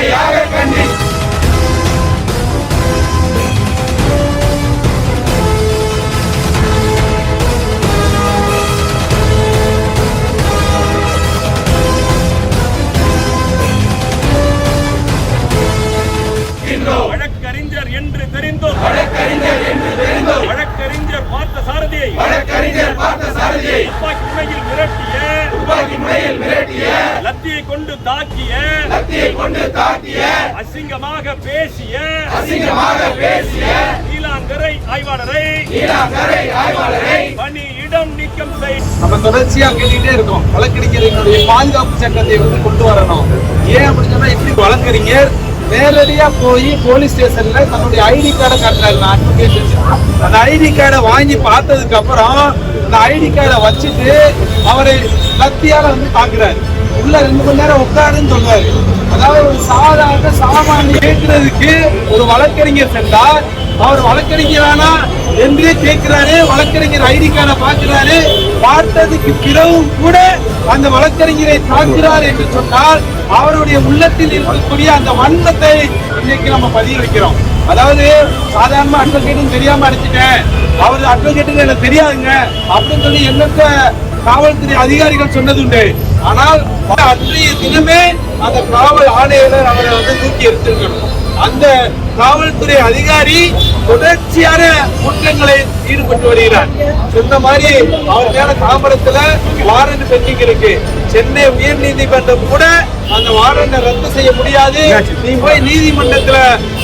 வன்மையாக வழக்கறிஞர் என்று தெரிந்தோம் வழக்கறிஞர் பார்த்த சாரதியை துப்பாக்கி முனையில் மிரட்டிய லத்தியை கொண்டு தாக்கிய அசிங்கமாக பேசிய நீலாங்கரை ஆய்வாளரை பணியிடம் நீக்கம் செய். நம்ம தொடர்ச்சியா கேட்டுக்கிட்டே இருக்கோம், வழக்கறிஞர்களுடைய பாதுகாப்பு சட்டத்தை கொண்டு வரணும். ஏன் அப்படின்னு சொன்னா, இப்படி வழக்கறிஞர் நேரடியா போய் போலீஸ் ஸ்டேஷன்ல தன்னுடைய ஐடி கார்டை காட்டுறாரு. அந்த ஐடி கார்டை வாங்கி பார்த்ததுக்கு அப்புறம் அந்த ஐடி கார்டை வச்சுட்டு அவரை லத்தியால தாக்குறாரு. உள்ள 2 மணி நேரம் உட்காருன்னு சொல்றாரு. அதாவது ஒரு சாமானிய கேட்கறதுக்கு ஒரு வழக்கறிஞர் சென்றார். அவர் வழக்கறிஞரானா என்றே கேட்கிறாரு. வழக்கறிஞர் ஐடி கார்டை பார்க்கிறாரு. பார்த்ததுக்கு பிறகும் கூட அந்த வழக்கறிஞரை தாக்குகிறார் என்று சொன்னால் அவருடைய உள்ளத்தில் இருக்கக்கூடிய அந்த வன்மத்தை இன்னைக்கு நம்ம பதிய வைக்கிறோம். அதாவது சாதாரண அட்வொகேட்னு தெரியாம அடிச்சுட்டேன், அவரு அட்வொகேட்டுன்னு எனக்கு தெரியாதுங்க அப்படின்னு சொல்லி எண்ணற்ற காவல்துறை அதிகாரிகள் சொன்னது உண்டு. ஆனால் அன்றைய தினமே அந்த காவல் ஆணையாளர் அவரை தூக்கி எடுத்திருக்கணும். அந்த காவல்துறை அதிகாரி தொடர்ச்சியான குற்றங்களை ஈடுபட்டு வருகிறார். சொன்ன மாதிரி அவர் மேல தாம்பரத்துல வாரண்ட் பெண்டிங் இருக்கு. சென்னை உயர் நீதிமன்றம் கூட அந்த வாரண்டை ரத்து செய்ய முடியாது. நீ போய் நீதிமன்றத்துல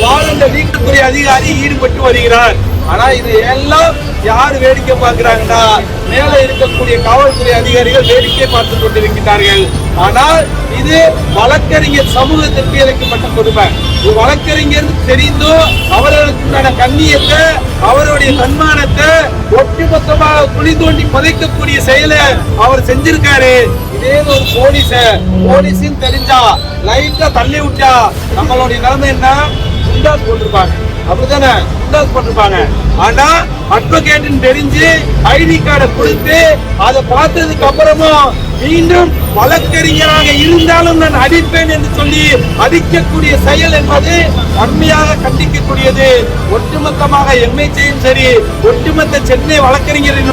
வாரண்டை நீக்கத்துறை அதிகாரி ஈடுபட்டு வருகிறார். ஆனா இது எல்லாம் யாரு வேடிக்கை பார்க்கிறாங்கன்னா, மேல இருக்கக்கூடிய காவல்துறை அதிகாரிகள் வேடிக்கை பார்த்துக் கொண்டிருக்கிறார்கள். ஆனால் இது வழக்கறிஞர் சமூகத்திற்கு இழைக்கப்பட்ட கொடுமை. வழக்கறிஞர் தெரிந்தும் அவர்களுக்குண்டான கண்ணியத்தை, அவருடைய தன்மானத்தை ஒட்டுமொத்தமாக குழி தோண்டி புதைக்கக்கூடிய செயலை அவர் செஞ்சிருக்காரு. இதே ஒரு போலீஸின் தெரிஞ்சா லைட்டா தள்ளி விட்டா நம்மளுடைய நிலைமை என்ன? குண்டாஸ் போட்டிருப்பாங்க, அப்படித்தானே? குண்டாஸ் போட்டிருப்பாங்க. ஆனா அட்வொகேட்னு தெரிஞ்சு ஐடி கார்டை கொடுத்து அதை பார்த்ததுக்கு அப்புறமும் மீண்டும் வழக்கறிஞராக இருந்தாலும் நான் அடிப்பேன் என்று சொல்லி அடிக்கக்கூடிய செயல் என்பது வன்மையாக கண்டிக்கக்கூடியது. ஒட்டுமொத்தமாக எம்ஐசியும் சரி, ஒட்டுமொத்த சென்னை வழக்கறிஞரின்